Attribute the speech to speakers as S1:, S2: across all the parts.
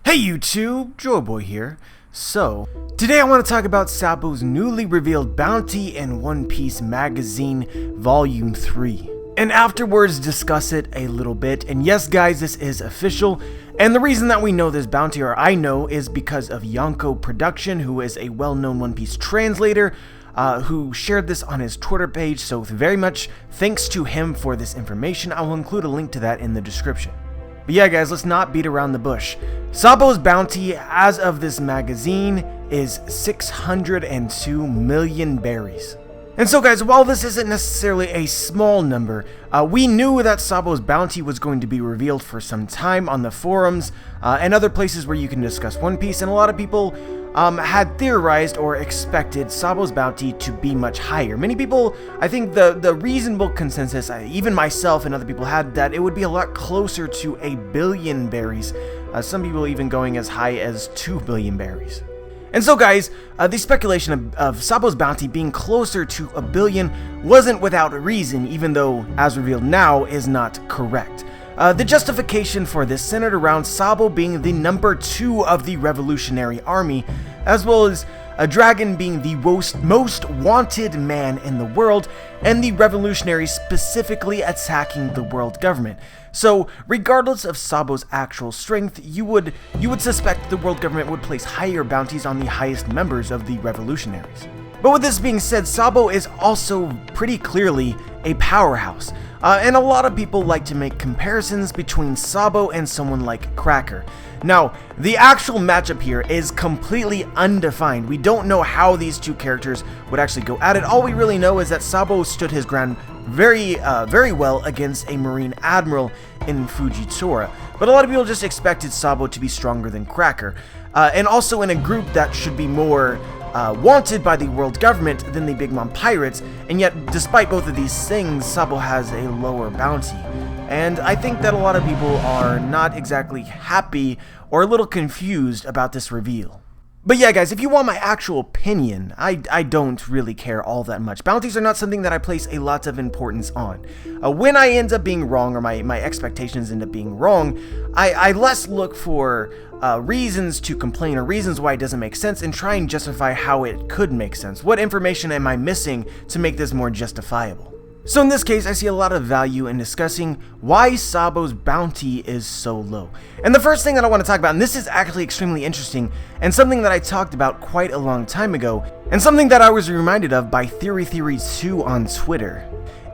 S1: Hey YouTube, Joyboy here. So, today I want to talk about Sabo's newly revealed bounty in One Piece Magazine Volume 3. And afterwards discuss it a little bit. And yes guys, this is official. And the reason that we know this bounty, or I know, is because of Yonko Production, who is a well-known One Piece translator, who shared this on his Twitter page. So very much thanks to him for this information. I will include a link to that in the description. But yeah guys, let's not beat around the bush. Sabo's bounty as of this magazine is 602 million berries. And so guys, while this isn't necessarily a small number, we knew that Sabo's bounty was going to be revealed for some time on the forums and other places where you can discuss One Piece, and a lot of people had theorized or expected Sabo's bounty to be much higher. Many people, I think the reasonable consensus, even myself and other people, had that it would be a lot closer to 1 billion berries, some people even going as high as 2 billion berries. And so guys, the speculation of Sabo's bounty being closer to 1 billion wasn't without reason, even though, as revealed now, is not correct. The justification for this centered around Sabo being the number 2 of the Revolutionary Army, as well as a dragon being the most wanted man in the world, and the revolutionaries specifically attacking the world government. So, regardless of Sabo's actual strength, you would suspect the world government would place higher bounties on the highest members of the revolutionaries. But with this being said, Sabo is also pretty clearly a powerhouse, and a lot of people like to make comparisons between Sabo and someone like Cracker. Now, the actual matchup here is completely undefined. We don't know how these two characters would actually go at it. All we really know is that Sabo stood his ground very well against a Marine Admiral in Fujitora, but a lot of people just expected Sabo to be stronger than Cracker, and also in a group that should be more wanted by the world government than the Big Mom Pirates, and yet despite both of these things, Sabo has a lower bounty. And I think that a lot of people are not exactly happy or a little confused about this reveal. But yeah guys, if you want my actual opinion, I don't really care all that much. Bounties are not something that I place a lot of importance on. When I end up being wrong, or my expectations end up being wrong, I less look for reasons to complain or reasons why it doesn't make sense, and try and justify how it could make sense. What information am I missing to make this more justifiable? So in this case, I see a lot of value in discussing why Sabo's bounty is so low. And the first thing that I want to talk about, and this is actually extremely interesting, and something that I talked about quite a long time ago, and something that I was reminded of by Theory2 on Twitter,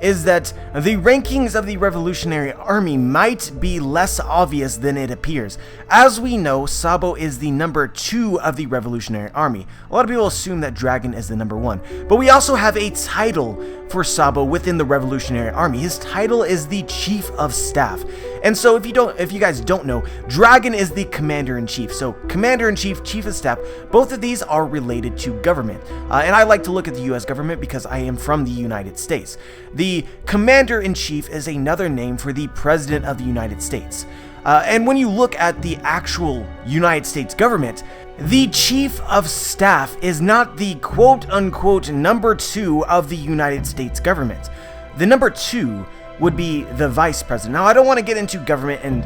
S1: is that the rankings of the Revolutionary Army might be less obvious than it appears. As we know, Sabo is the number 2 of the Revolutionary Army. A lot of people assume that Dragon is the number 1, but we also have a title for Sabo within the Revolutionary Army. His title is the Chief of Staff. And so if you guys don't know, Dragon is the Commander-in-Chief. So Commander-in-Chief, Chief of Staff, both of these are related to government. And I like to look at the US government because I am from the United States. The Commander-in-Chief is another name for the President of the United States. And when you look at the actual United States government, the Chief of Staff is not the quote-unquote number 2 of the United States government. The number 2 would be the Vice President. Now, I don't want to get into government and,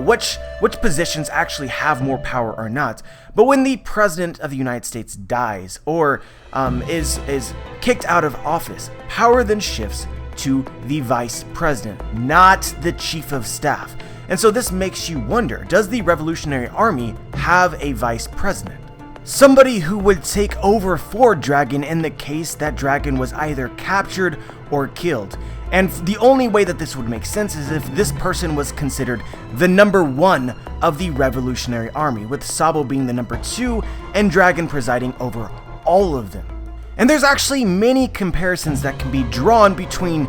S1: which positions actually have more power or not, but when the President of the United States dies or is kicked out of office, power then shifts to the Vice President, not the Chief of Staff. And so this makes you wonder, does the Revolutionary Army have a Vice President? Somebody who would take over for Dragon in the case that Dragon was either captured or killed. And the only way that this would make sense is if this person was considered the number 1 of the Revolutionary Army, with Sabo being the number 2 and Dragon presiding over all of them. And there's actually many comparisons that can be drawn between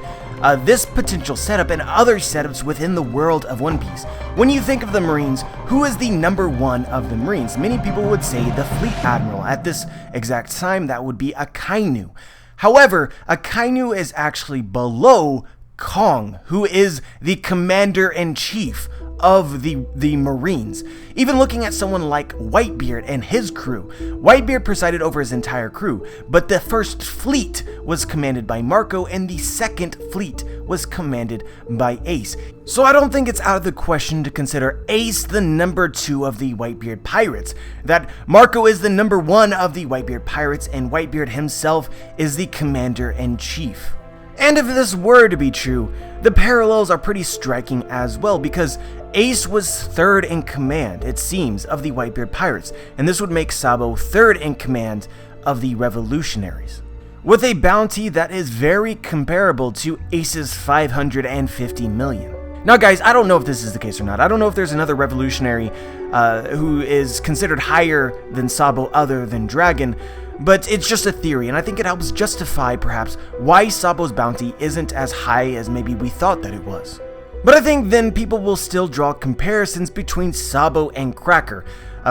S1: this potential setup and other setups within the world of One Piece. When you think of the Marines, who is the number 1 of the Marines? Many people would say the Fleet Admiral. At this exact time, that would be Akainu. However, Akainu is actually below Kong, who is the commander-in-chief of the Marines. Even looking at someone like Whitebeard and his crew. Whitebeard presided over his entire crew, but the first fleet was commanded by Marco and the second fleet was commanded by Ace. So I don't think it's out of the question to consider Ace the number 2 of the Whitebeard pirates, that Marco is the number 1 of the Whitebeard pirates, and Whitebeard himself is the commander-in-chief. And if this were to be true, the parallels are pretty striking as well, because Ace was 3rd in command, it seems, of the Whitebeard pirates, and this would make Sabo 3rd in command of the revolutionaries, with a bounty that is very comparable to Ace's 550 million. Now guys, I don't know if this is the case or not. I don't know if there's another revolutionary who is considered higher than Sabo other than Dragon, but it's just a theory, and I think it helps justify, perhaps, why Sabo's bounty isn't as high as maybe we thought that it was. But I think then people will still draw comparisons between Sabo and Cracker.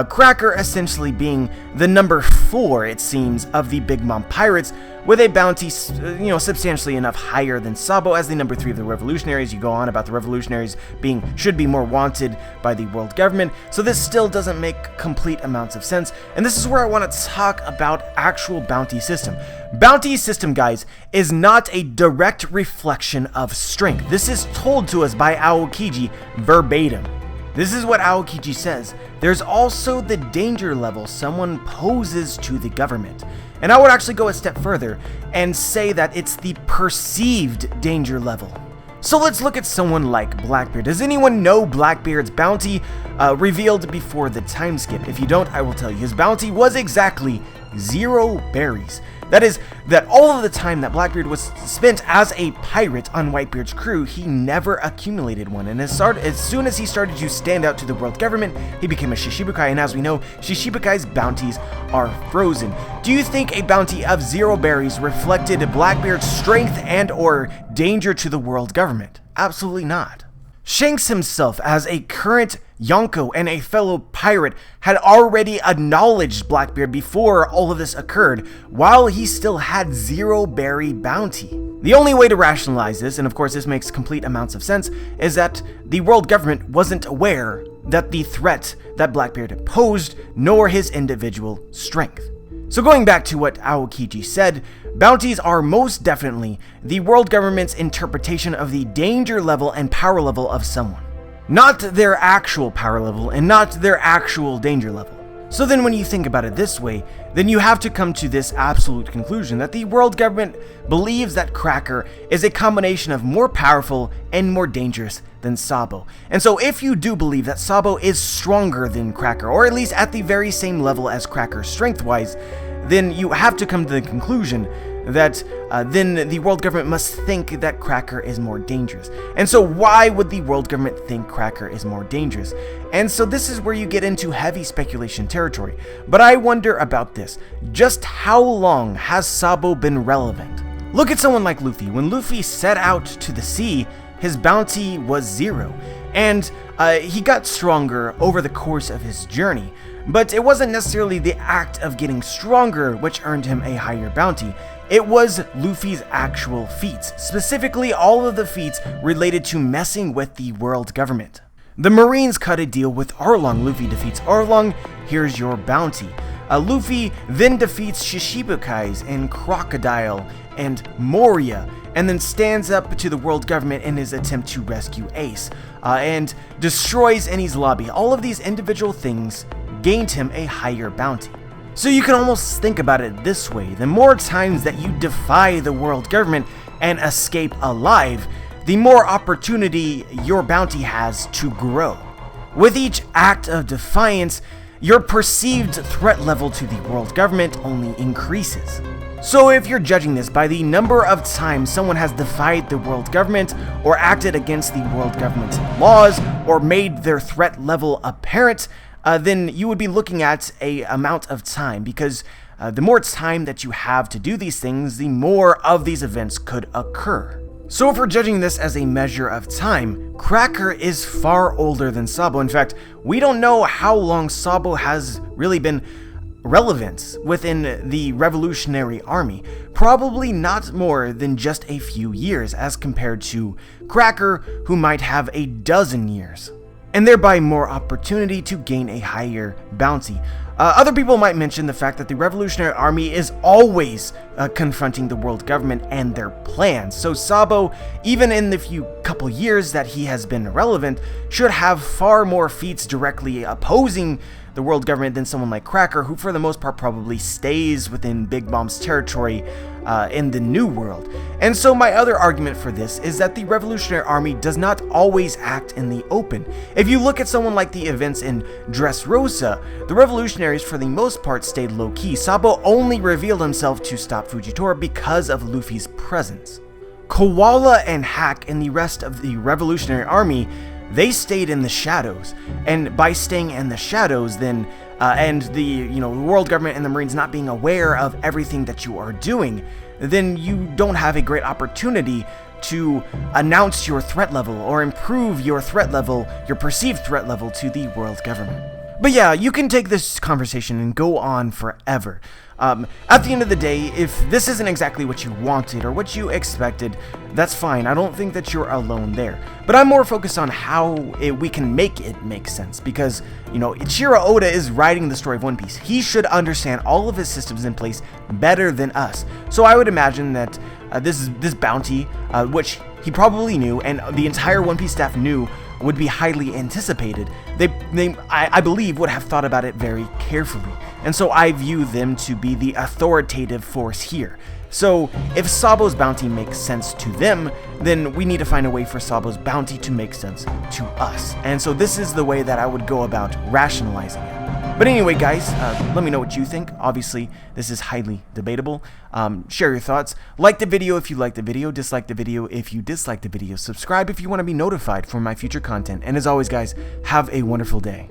S1: Cracker essentially being the number 4, it seems, of the Big Mom Pirates, with a bounty, substantially enough higher than Sabo as the number 3 of the revolutionaries. You go on about the revolutionaries should be more wanted by the world government, so this still doesn't make complete amounts of sense, and this is where I want to talk about actual bounty system. Bounty system, guys, is not a direct reflection of strength. This is told to us by Aokiji verbatim. This is what Aokiji says. There's also the danger level someone poses to the government. And I would actually go a step further and say that it's the perceived danger level. So let's look at someone like Blackbeard. Does anyone know Blackbeard's bounty revealed before the time skip? If you don't, I will tell you. His bounty was exactly 0 berries. That is, that all of the time that Blackbeard was spent as a pirate on Whitebeard's crew, he never accumulated one, and as soon as he started to stand out to the world government, he became a Shishibukai, and as we know, Shishibukai's bounties are frozen. Do you think a bounty of 0 berries reflected Blackbeard's strength and or danger to the world government? Absolutely not. Shanks himself, as a current Yonko and a fellow pirate, had already acknowledged Blackbeard before all of this occurred, while he still had 0 berry bounty. The only way to rationalize this, and of course this makes complete amounts of sense, is that the world government wasn't aware that the threat that Blackbeard posed, nor his individual strength. So going back to what Aokiji said, bounties are most definitely the world government's interpretation of the danger level and power level of someone. Not their actual power level and not their actual danger level. So then when you think about it this way, then you have to come to this absolute conclusion that the world government believes that Cracker is a combination of more powerful and more dangerous than Sabo. And so if you do believe that Sabo is stronger than Cracker, or at least at the very same level as Cracker strength-wise, then you have to come to the conclusion that then the world government must think that Cracker is more dangerous. And so why would the world government think Cracker is more dangerous? And so this is where you get into heavy speculation territory. But I wonder about this. Just how long has Sabo been relevant? Look at someone like Luffy. When Luffy set out to the sea, his bounty was 0. And he got stronger over the course of his journey. But it wasn't necessarily the act of getting stronger which earned him a higher bounty. It was Luffy's actual feats, specifically all of the feats related to messing with the world government. The Marines cut a deal with Arlong. Luffy defeats Arlong, here's your bounty. Luffy then defeats Shishibukais and Crocodile and Moria, and then stands up to the world government in his attempt to rescue Ace, and destroys Enies Lobby. All of these individual things gained him a higher bounty. So you can almost think about it this way: the more times that you defy the world government and escape alive, the more opportunity your bounty has to grow. With each act of defiance, your perceived threat level to the world government only increases. So if you're judging this by the number of times someone has defied the world government, or acted against the world government's laws, or made their threat level apparent, then you would be looking at a amount of time, because the more time that you have to do these things, the more of these events could occur. So if we're judging this as a measure of time, Cracker is far older than Sabo. In fact, we don't know how long Sabo has really been relevance within the Revolutionary Army, probably not more than just a few years as compared to Cracker, who might have a dozen years, and thereby more opportunity to gain a higher bounty. Other people might mention the fact that the Revolutionary Army is always confronting the world government and their plans, so Sabo, even in the few couple years that he has been relevant, should have far more feats directly opposing the world government than someone like Cracker, who for the most part probably stays within Big Bomb's territory in the New World. And so my other argument for this is that the Revolutionary Army does not always act in the open. If you look at someone like the events in Dressrosa, the revolutionaries for the most part stayed low-key. Sabo only revealed himself to stop Fujitora because of Luffy's presence. Koala and Hack and the rest of the Revolutionary Army, they stayed in the shadows, and by staying in the shadows, then and the world government and the Marines not being aware of everything that you are doing, then you don't have a great opportunity to announce your threat level or improve your threat level, your perceived threat level, to the world government. But yeah, you can take this conversation and go on forever. At the end of the day, if this isn't exactly what you wanted or what you expected, that's fine. I don't think that you're alone there. But I'm more focused on how we can make it make sense, because, Ichiro Oda is writing the story of One Piece. He should understand all of his systems in place better than us. So I would imagine that this bounty, which he probably knew, and the entire One Piece staff knew, would be highly anticipated. I believe, would have thought about it very carefully. And so I view them to be the authoritative force here. So if Sabo's bounty makes sense to them, then we need to find a way for Sabo's bounty to make sense to us. And so this is the way that I would go about rationalizing it. But anyway, guys, let me know what you think. Obviously, this is highly debatable. Share your thoughts. Like the video if you like the video. Dislike the video if you dislike the video. Subscribe if you want to be notified for my future content. And as always, guys, have a wonderful day.